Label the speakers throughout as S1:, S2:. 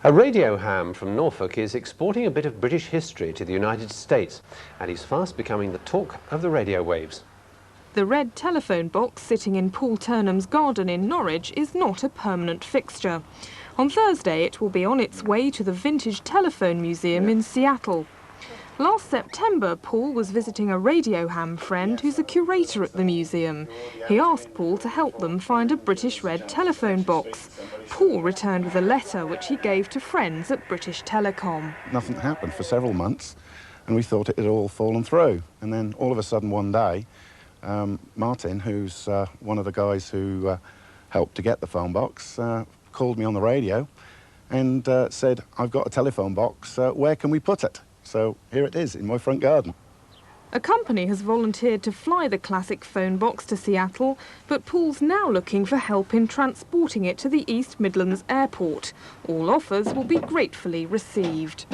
S1: A radio ham from Norfolk is exporting a bit of British history to the United States, and he's fast becoming the talk of the radio waves.
S2: The red telephone box sitting in Paul Turnham's garden in Norwich is not a permanent fixture. On Thursday it will be on its way to the Vintage Telephone Museum in Seattle. Last September, Paul was visiting a radio ham friend who's a curator at the museum. He asked Paul to help them find a British red telephone box. Paul returned with a letter which he gave to friends at British Telecom.
S3: Nothing happened for several months, and we thought it had all fallen through. And then all of a sudden one day, Martin, who's one of the guys who helped to get the phone box, called me on the radio and said, "I've got a telephone box, where can we put it?" So here it is in my front garden.
S2: A company has volunteered to fly the classic phone box to Seattle, but Paul's now looking for help in transporting it to the East Midlands Airport. All offers will be gratefully received.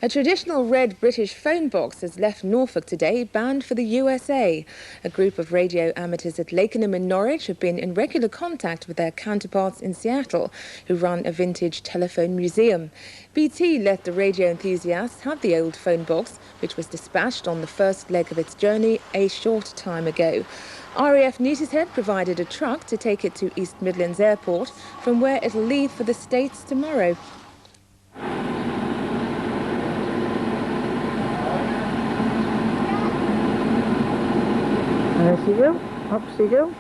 S4: A traditional red British phone box has left Norfolk today, bound for the USA. A group of radio amateurs at Lakenham in Norwich have been in regular contact with their counterparts in Seattle, who run a vintage telephone museum. BT let the radio enthusiasts have the old phone box, which was dispatched on the first leg of its journey a short time ago. RAF Neatishead provided a truck to take it to East Midlands Airport, from where it'll leave for the States tomorrow.
S5: There she go, up she go.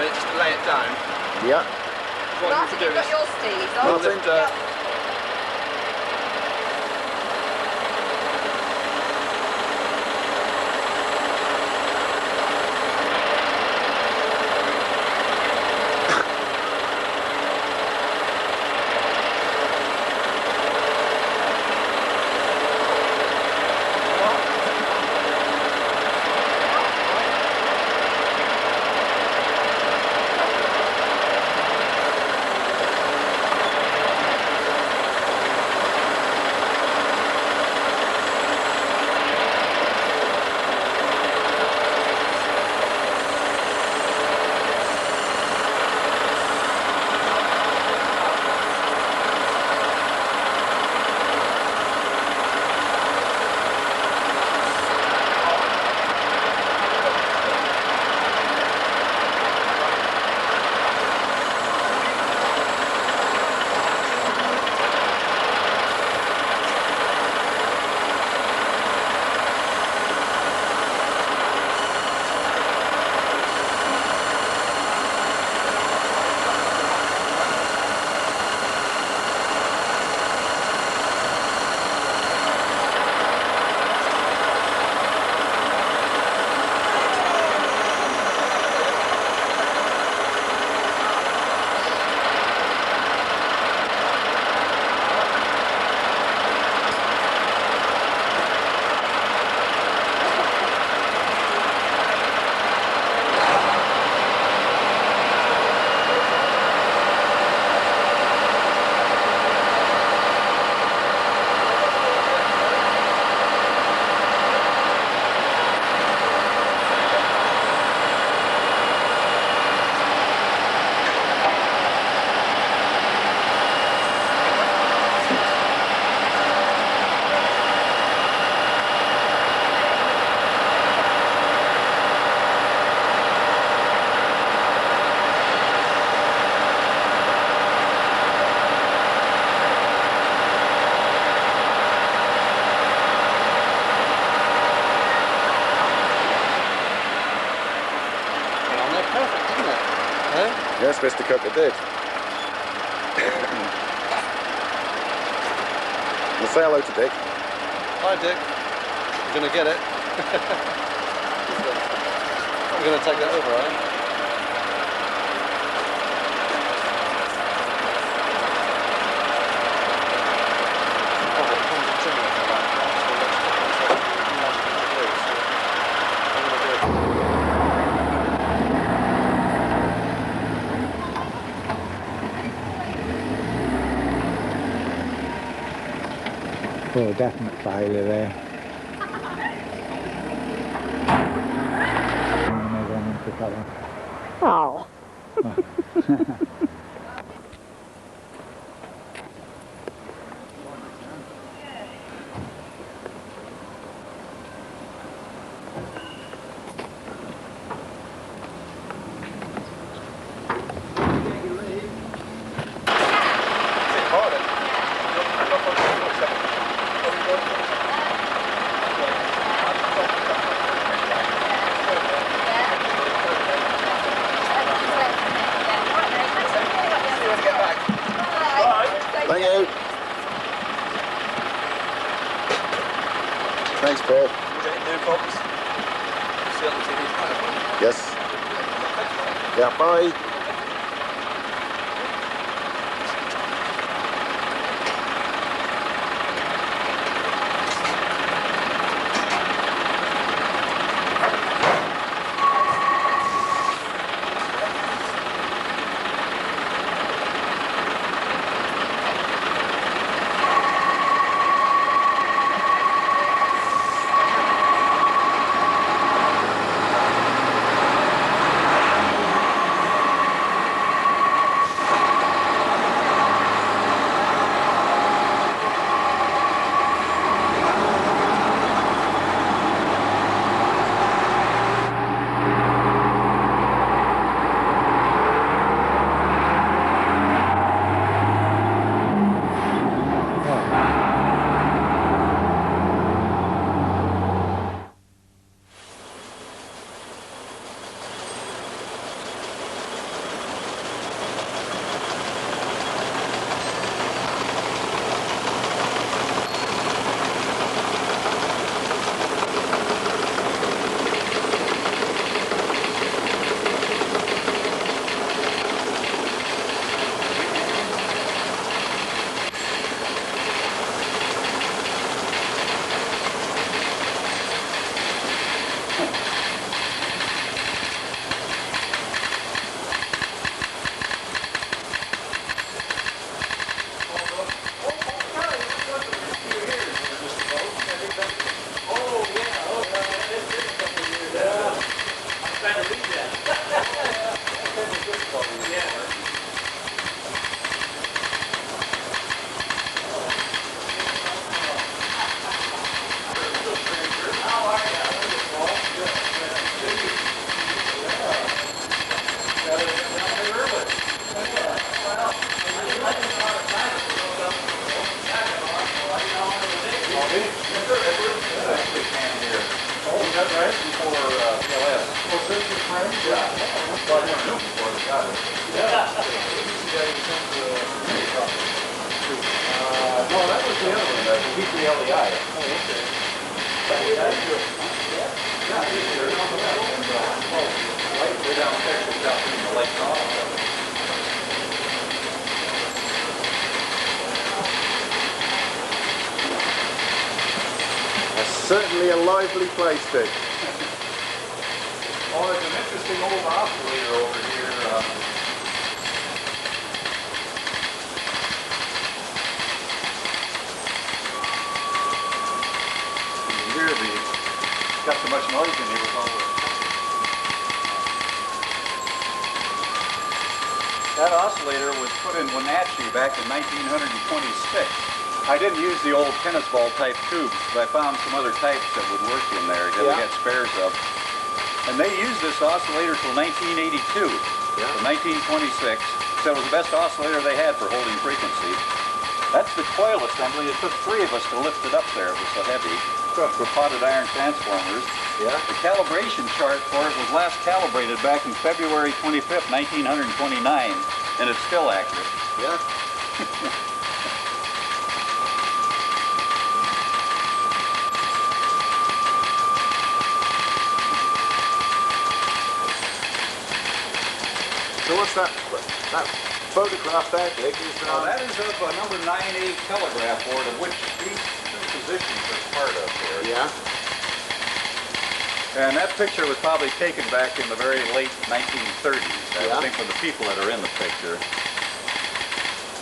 S1: Just to lay it down.
S3: Yeah.
S6: Martin, you've got your sleeves on.
S3: Martin, Yes, Mr. Cook, I did. Well, say hello to Dick.
S7: Hi, Dick. You're going to get it. We're going to take that over, are you?
S8: Oh, definite failure there.
S5: Oh.
S3: Thank you. Thanks, Paul. Yes. Yeah, bye. Certainly a lively place, Dick.
S9: Oh, there's an interesting old oscillator over here. You hear it's got so much noise in here with all the... That oscillator was put in Wenatchee back in 1926. I didn't use the old tennis ball type tubes, but I found some other types that would work in there that we had spares of. And they used this oscillator till 1982, from 1926. So it was the best oscillator they had for holding frequency. That's the coil assembly. It took 3 of us to lift it up there. It was so heavy. for potted iron transformers.
S7: Yeah.
S9: The calibration chart for it was last calibrated back in February 25th, 1929, and it's still accurate.
S7: Yeah. So what's that photograph there, Dick?
S9: Now that is of a number 9A telegraph board, of which these two positions are part of here.
S7: Yeah.
S9: And that picture was probably taken back in the very late 1930s, I think, from the people that are in the picture.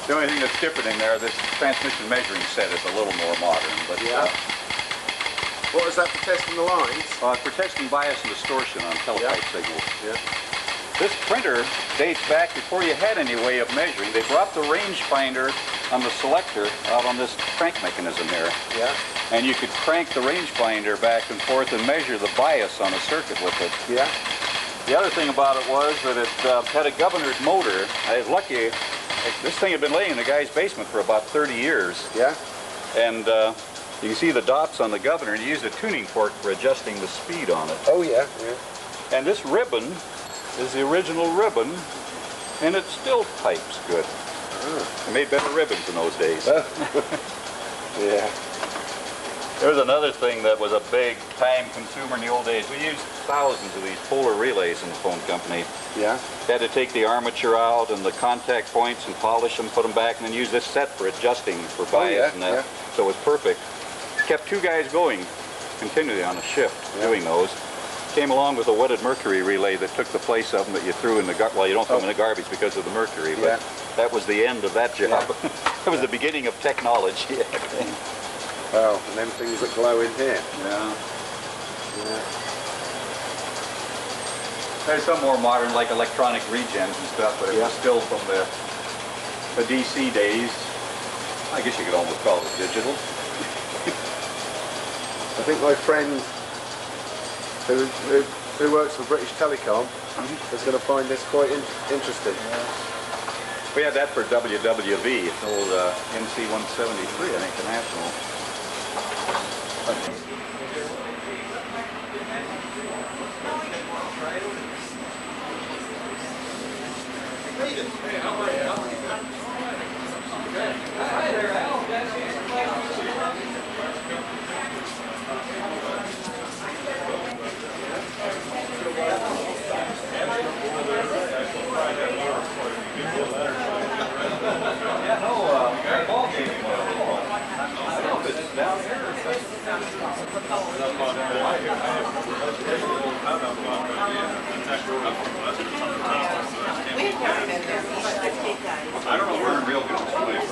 S9: The only thing that's different in there, this transmission measuring set is a little more modern. But
S7: What was that for testing the lines?
S9: For testing bias and distortion on teletype signals.
S7: Yeah.
S9: This printer dates back before you had any way of measuring. They brought the rangefinder on the selector out on this crank mechanism here.
S7: Yeah.
S9: And you could crank the rangefinder back and forth and measure the bias on a circuit with it.
S7: Yeah.
S9: The other thing about it was that it had a governor's motor. I was lucky. This thing had been laying in the guy's basement for about 30 years.
S7: Yeah.
S9: And you can see the dots on the governor, and you used a tuning fork for adjusting the speed on it.
S7: Oh, yeah. Yeah.
S9: And this ribbon is the original ribbon, and it still types good. They made better ribbons in those days.
S7: Yeah.
S9: There was another thing that was a big time consumer in the old days. We used thousands of these polar relays in the phone company.
S7: Yeah.
S9: Had to take the armature out and the contact points and polish them, put them back, and then use this set for adjusting for bias and that. So it was perfect. Kept two guys going continually on a shift doing those. Came along with a wetted mercury relay that took the place of them that you threw in the garbage. Well, you don't throw them in the garbage because of the mercury, but that was the end of that job. That was the beginning of technology, I think.
S7: Oh, and then things that glow in here.
S9: Yeah. There's some more modern, like electronic regens and stuff, but it was still from the DC days. I guess you could almost call it digital.
S7: I think my friend who works for British Telecom is going to find this quite interesting.
S9: We had that for WWV, it's an old MC-173, I think, the national. Hi there, Al. I don't know where the real good is.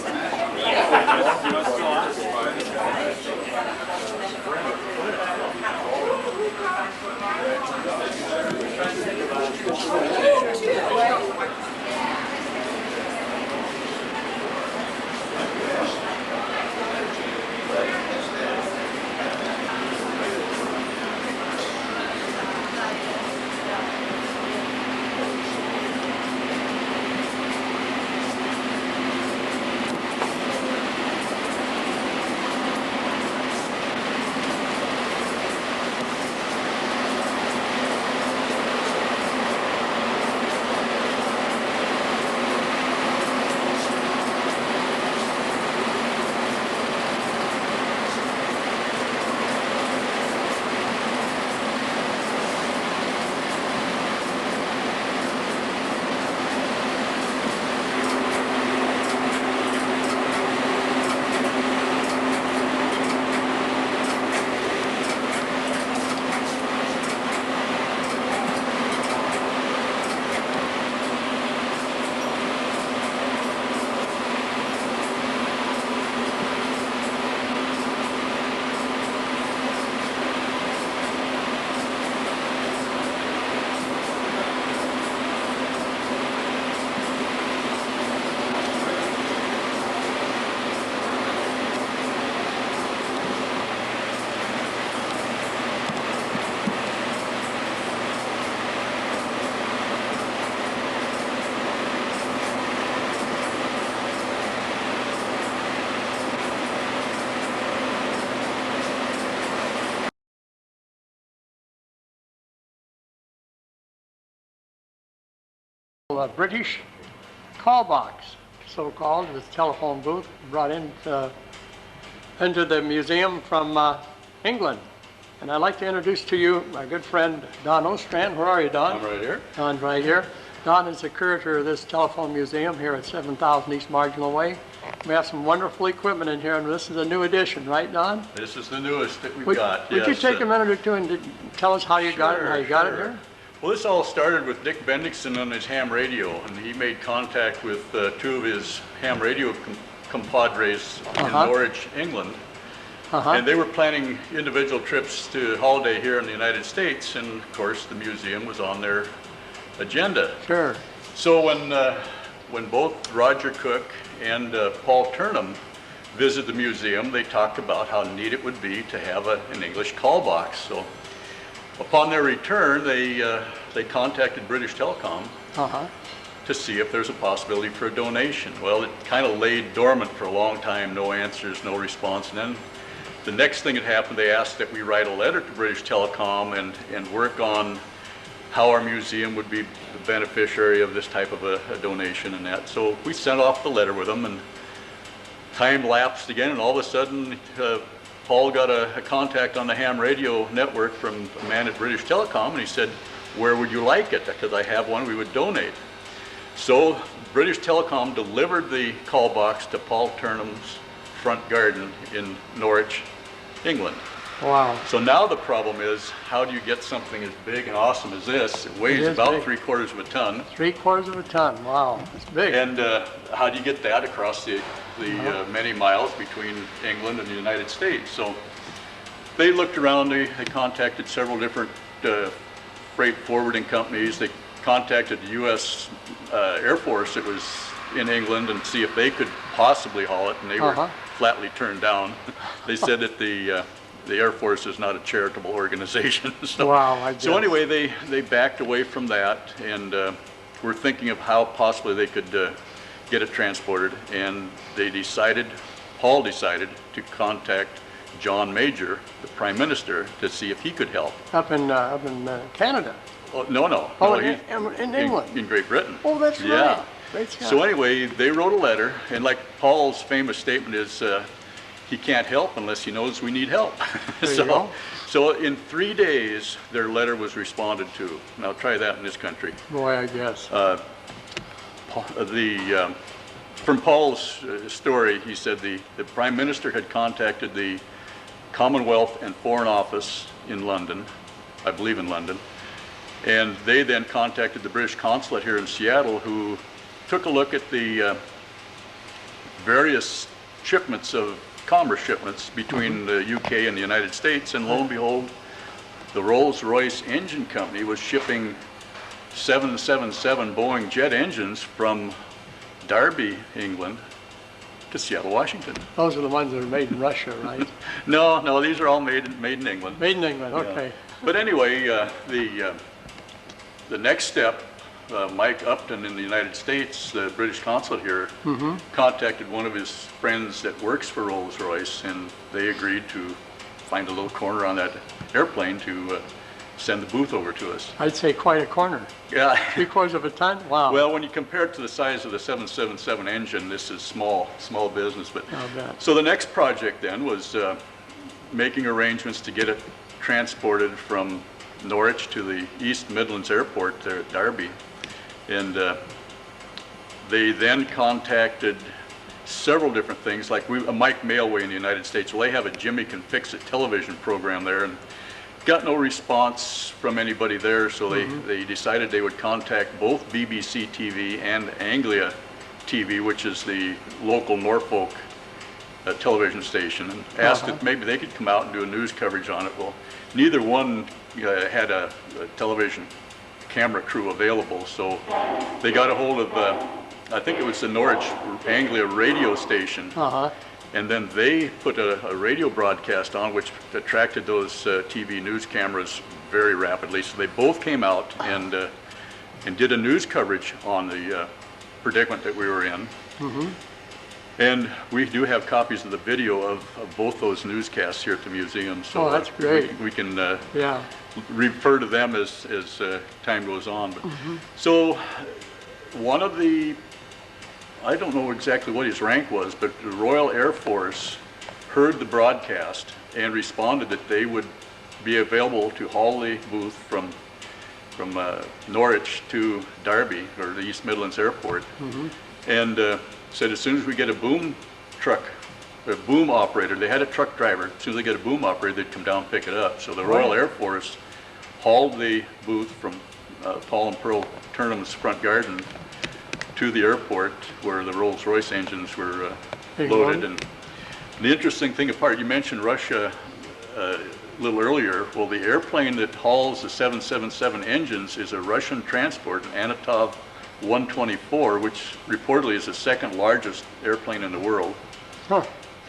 S10: little British call box, so-called, with telephone booth, brought into the museum from England. And I'd like to introduce to you my good friend, Don Ostrand. Where are you, Don?
S9: I'm right here.
S10: Don's right here. Don is the curator of this telephone museum here at 7000 East Marginal Way. We have some wonderful equipment in here, and this is a new edition, right, Don?
S9: This is the newest that we've got.
S10: Would you take a minute or two and tell us how you got it and how you got it here?
S9: Well, this all started with Dick Bendixson on his ham radio, and he made contact with two of his ham radio compadres in Norwich, England. And they were planning individual trips to holiday here in the United States, and of course the museum was on their agenda.
S10: Sure.
S9: So when both Roger Cook and Paul Turnham visited the museum, they talked about how neat it would be to have an English call box. So upon their return, they contacted British Telecom to see if there's a possibility for a donation. Well, it kind of laid dormant for a long time, no answers, no response. And then the next thing that happened, they asked that we write a letter to British Telecom and work on how our museum would be the beneficiary of this type of a donation and that. So we sent off the letter with them, and time lapsed again, and all of a sudden Paul got a contact on the ham radio network from a man at British Telecom, and he said, "Where would you like it? Because I have one we would donate." So British Telecom delivered the call box to Paul Turnham's front garden in Norwich, England.
S10: Wow.
S9: So now the problem is, how do you get something as big and awesome as this? It weighs about big. 3/4 of a ton.
S10: 3/4 of a ton, wow, that's big.
S9: And how do you get that across the many miles between England and the United States? So they looked around, they contacted several different freight forwarding companies. They contacted the U.S. Air Force that was in England and see if they could possibly haul it, and they were flatly turned down. They said that the Air Force is not a charitable organization. So,
S10: wow,
S9: so anyway, they backed away from that, and were thinking of how possibly they could get it transported, and Paul decided to contact John Major, the Prime Minister, to see if he could help.
S10: Up in Canada?
S9: Oh, no.
S10: Oh,
S9: no,
S10: in England?
S9: In Great Britain.
S10: Oh, that's right.
S9: Yeah.
S10: Great Scott.
S9: So anyway, they wrote a letter, and like Paul's famous statement is, he can't help unless he knows we need help. So in 3 days, their letter was responded to. Now try that in this country.
S10: Boy, I guess.
S9: From Paul's story, he said the Prime Minister had contacted the Commonwealth and Foreign Office in London, I believe in London, and they then contacted the British Consulate here in Seattle, who took a look at the various shipments of commerce shipments between the UK and the United States, and lo and behold, the Rolls-Royce Engine Company was shipping 777 Boeing jet engines from Derby, England, to Seattle, Washington.
S10: Those are the ones that are made in Russia, right?
S9: No, these are all made in England.
S10: Made in England, okay.
S9: Yeah. But anyway, the next step, Mike Upton in the United States, the British consulate here, contacted one of his friends that works for Rolls-Royce, and they agreed to find a little corner on that airplane to send the booth over to us.
S10: I'd say quite a corner.
S9: Yeah.
S10: 3/4 of a ton? Wow.
S9: Well, when you compare it to the size of the 777 engine, this is small business. But
S10: I'll bet.
S9: So the next project then was making arrangements to get it transported from Norwich to the East Midlands Airport there at Derby. And they then contacted several different things, like Mike Mailway in the United States. Well, they have a Jimmy Can Fix It television program there, and got no response from anybody there, so they decided they would contact both BBC TV and Anglia TV, which is the local Norfolk television station, and asked if maybe they could come out and do a news coverage on it. Well, neither one had a television camera crew available, so they got a hold of, I think it was the Norwich Anglia radio station, and then they put a radio broadcast on, which attracted those TV news cameras very rapidly. So they both came out and did a news coverage on the predicament that we were in. And we do have copies of the video of both those newscasts here at the museum. So
S10: that's great.
S9: We can refer to them as time goes on. But so
S11: one of the, I don't know exactly what his rank was, but the Royal Air Force heard the broadcast and responded that they would be available to haul the booth from Norwich to Derby, or the East Midlands Airport, and said as soon as we get a boom truck, a boom operator, they had a truck driver, as soon as they get a boom operator, they'd come down and pick it up. So the Royal Air Force hauled the booth from Paul and Pearl Turnham's front garden to the airport where the Rolls-Royce engines were loaded. And the interesting thing apart, you mentioned Russia a little earlier. Well, the airplane that hauls the 777 engines is a Russian transport, an Antonov 124, which reportedly is the second largest airplane in the world.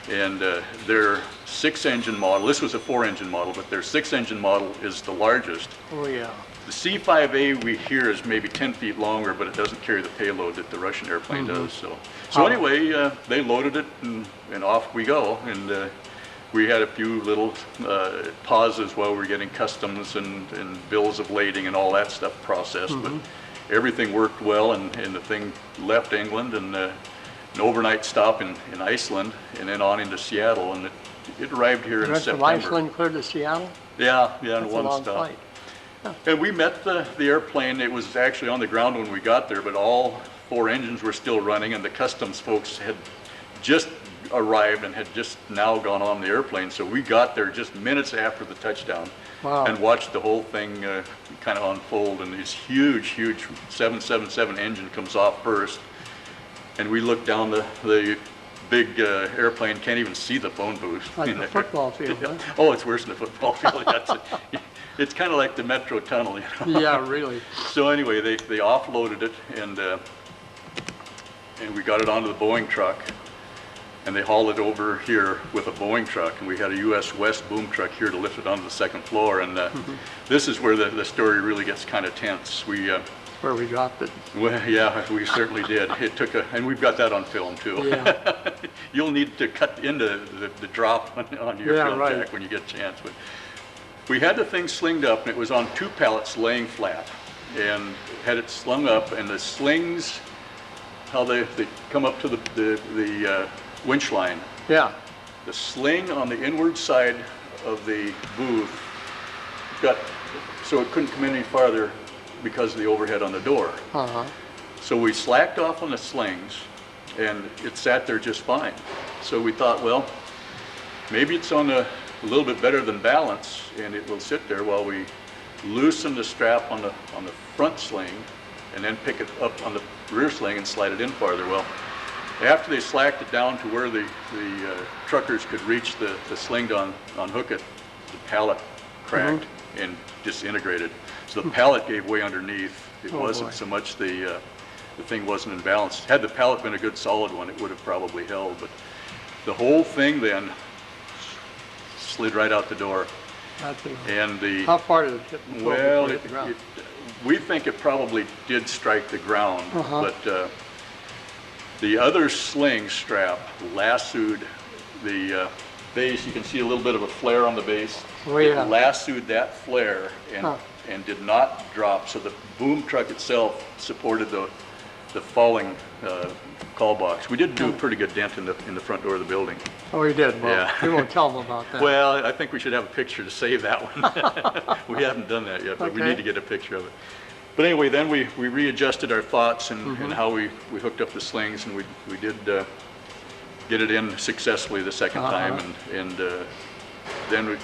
S11: And their 6-engine model, this was a 4-engine model, but their 6-engine model is the largest.
S10: Oh, yeah.
S11: The C-5A we hear is maybe 10 feet longer, but it doesn't carry the payload that the Russian airplane does. So anyway, they loaded it and off we go. And we had a few little pauses while we were getting customs and bills of lading and all that stuff processed. But everything worked well, and the thing left England, and an overnight stop in Iceland, and then on into Seattle, and it arrived here in September.
S10: From Iceland clear to Seattle?
S11: Yeah, in
S10: That's
S11: one
S10: a long
S11: stop.
S10: flight.
S11: And we met the airplane. It was actually on the ground when we got there, but all 4 engines were still running, and the customs folks had just arrived and had just now gone on the airplane. So we got there just minutes after the touchdown and watched the whole thing kind of unfold. And this huge 777 engine comes off first, and we look down the big airplane, can't even see the phone booth.
S10: Like a football field, huh?
S11: Oh, it's worse than a football field. It's kind of like the metro tunnel, you know?
S10: Yeah, really.
S11: So anyway, they offloaded it, and we got it onto the Boeing truck, and they hauled it over here with a Boeing truck, and we had a U.S. West boom truck here to lift it onto the 2nd floor, and this is where the story really gets kind of tense.
S10: Where we dropped it.
S11: Well, yeah, we certainly did. It took and we've got that on film too.
S10: Yeah.
S11: You'll need to cut into the drop on your film, Jack, when you get a chance. But we had the thing slinged up, and it was on 2 pallets laying flat, and had it slung up, and the slings, how they come up to the winch line.
S10: Yeah.
S11: The sling on the inward side of the booth got so it couldn't come any farther because of the overhead on the door. So we slacked off on the slings, and it sat there just fine. So we thought, well, maybe it's on a little bit better than balance, and it will sit there while we loosen the strap on the front sling, and then pick it up on the rear sling and slide it in farther. Well, after they slacked it down to where the truckers could reach the sling to unhook it, the pallet cracked and disintegrated. So the pallet gave way underneath. It wasn't so much the thing wasn't in balance. Had the pallet been a good solid one, it would have probably held. But the whole thing then slid right out the door. And
S10: how far did it hit?
S11: Well, we think it probably did strike the ground, but the other sling strap lassoed the base. You can see a little bit of a flare on the base. It lassoed that flare and did not drop. So the boom truck itself supported the falling call box. We did do a pretty good dent in the front door of the building.
S10: Oh, you did? Well,
S11: yeah.
S10: We won't tell them about that.
S11: Well, I think we should have a picture to save that one. We haven't done that yet, but we need to get a picture of it. But anyway, then we readjusted our thoughts and how we hooked up the slings, and we did get it in successfully the second time, and then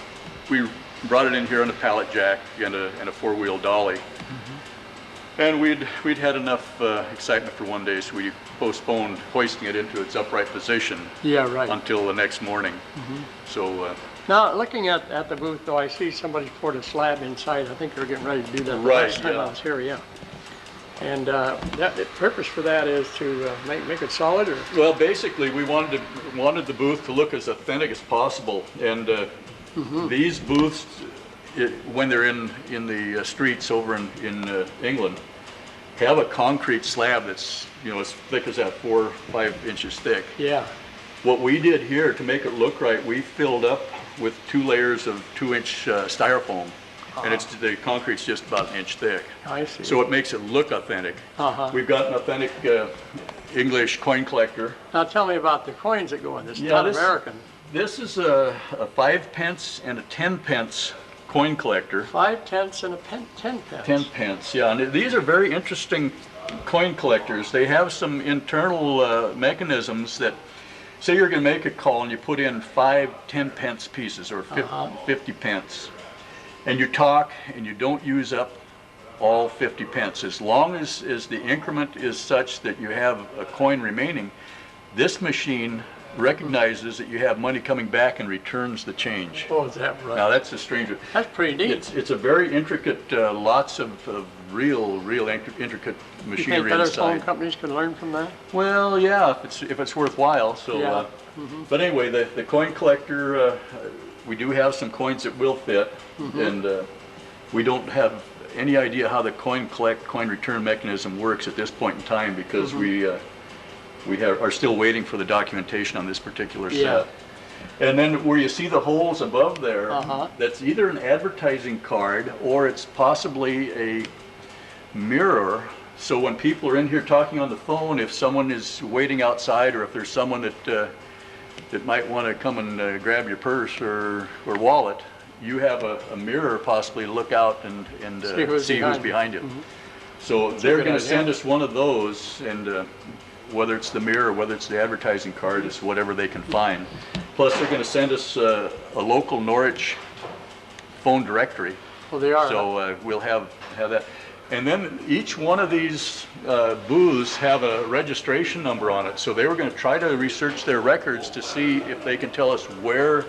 S11: we brought it in here on a pallet jack and a 4-wheel dolly. And we'd had enough excitement for one day, so we postponed hoisting it into its upright position until the next morning. So
S10: now, looking at the booth, though, I see somebody poured a slab inside. I think they're getting ready to do that the last time I was here, And the purpose for that is to make it solid, or?
S11: Well, basically, we wanted the booth to look as authentic as possible, and these booths, when they're in the streets over in England, have a concrete slab that's as thick as that, 4 or 5 inches thick.
S10: Yeah.
S11: What we did here to make it look right, we filled up with 2 layers of 2-inch styrofoam. and the concrete's just about an inch thick.
S10: I see.
S11: So it makes it look authentic. We've got an authentic English coin collector.
S10: Now tell me about the coins that go in this. Not American.
S11: This is a 5 pence and a 10 pence coin collector.
S10: 5 tenths and a 10 pence.
S11: 10 pence, yeah. And these are very interesting coin collectors. They have some internal mechanisms that, say you're going to make a call and you put in 5 10 pence pieces or 50 pence, and you talk and you don't use up all 50 pence. As long as the increment is such that you have a coin remaining, this machine recognizes that you have money coming back and returns the change.
S10: Oh, is that right?
S11: Now that's a strange.
S10: That's pretty neat.
S11: It's a very intricate, lots of real intricate machinery
S10: you think other
S11: inside.
S10: phone companies can learn from that?
S11: Well, yeah, if it's worthwhile. So,
S10: yeah.
S11: But anyway, the coin collector, we do have some coins that will fit, and we don't have any idea how the coin return mechanism works at this point in time because we are still waiting for the documentation on this particular set. And then where you see the holes above there, that's either an advertising card or it's possibly a mirror. So when people are in here talking on the phone, if someone is waiting outside or if there's someone that might want to come and grab your purse or wallet, you have a mirror possibly to look out and see who's behind you. So they're going to send us one of those, and whether it's the mirror, whether it's the advertising card, it's whatever they can find. Plus they're going to send us a local Norwich phone directory.
S10: Well, they are.
S11: So we'll have that. And then each one of these booths have a registration number on it. So they were going to try to research their records to see if they can tell us where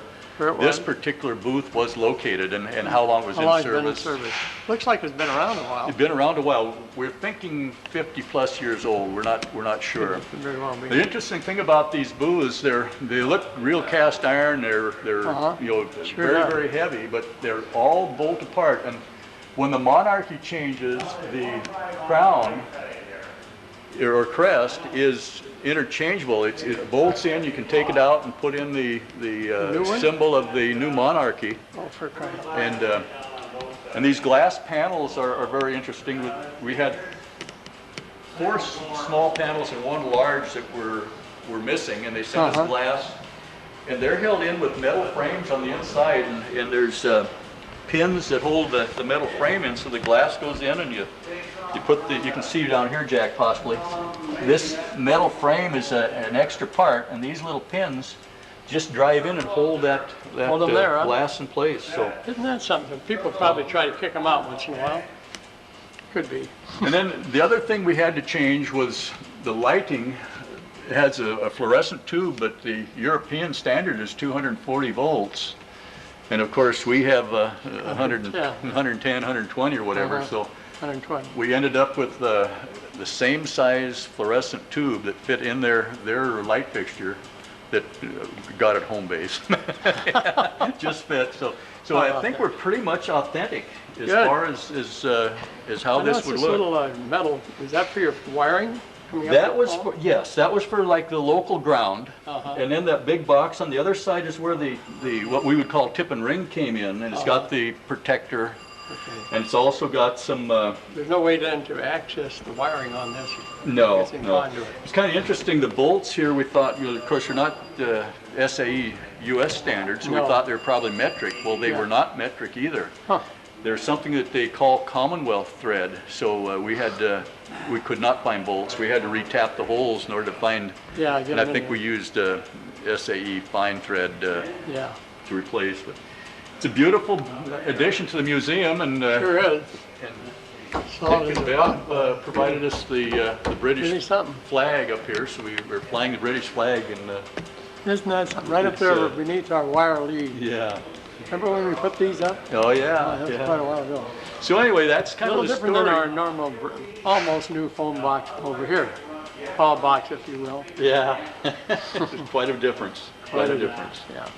S11: this particular booth was located and how long it was in service.
S10: Looks like it's been around a while.
S11: It's been around a while. We're thinking 50 plus years old. We're not sure.
S10: Very well be.
S11: The interesting thing about these booths, they look real cast iron. They're very heavy, but they're all bolt apart. And when the monarchy changes, the crown or crest is interchangeable. It bolts in. You can take it out and put in the symbol of the new monarchy.
S10: Oh, for crying.
S11: And these glass panels are very interesting. We had 4 small panels and 1 large that were missing, and they sent us glass. And they're held in with metal frames on the inside, and there's pins that hold the metal frame in, so the glass goes in, and you can see down here, Jack, possibly. This metal frame is an extra part, and these little pins just drive in and hold that glass in place. So
S10: isn't that something? People probably try to kick them out once in a while. Could be.
S11: And then the other thing we had to change was the lighting. It has a fluorescent tube, but the European standard is 240 volts. And of course we have 110, 120 or whatever. So
S10: 120.
S11: we ended up with the same size fluorescent tube that fit in their light fixture that got at home base. Just fit. So I think we're pretty much authentic as far as how this would look.
S10: Little metal. Is that for your wiring?
S11: That was for like the local ground, and then that big box on the other side is where the what we would call tip and ring came in, and it's got the protector, and it's also got some.
S10: There's no way then to access the wiring on this.
S11: No. It's kind of interesting. The bolts here, we thought, of course, they're not SAE US standards, so we thought they were probably metric. Well, they were not metric either. There's something that they call Commonwealth thread, so we could not find bolts. We had to retap the holes in order to find, and I think we used SAE fine thread to replace. But it's a beautiful addition to the museum, and
S10: sure is.
S11: And Bev provided us the British flag up here, so we were flying the British flag. And
S10: isn't that something? Right up there beneath our wire lead.
S11: Yeah.
S10: Remember when we put these up?
S11: Oh yeah.
S10: That was quite a while ago.
S11: So anyway, that's kind of the
S10: different
S11: story.
S10: than our normal, almost new phone box over here. Call box, if you will.
S11: Yeah. There's quite a difference. Quite a difference.
S10: Yeah.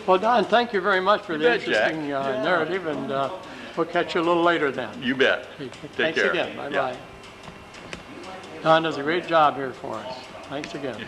S10: Well, Don, thank you very much for the interesting narrative, and we'll catch you a little later then.
S11: You bet.
S10: Thanks
S11: care.
S10: again. Bye-bye. Don does a great job here for us. Thanks again.
S11: Yeah.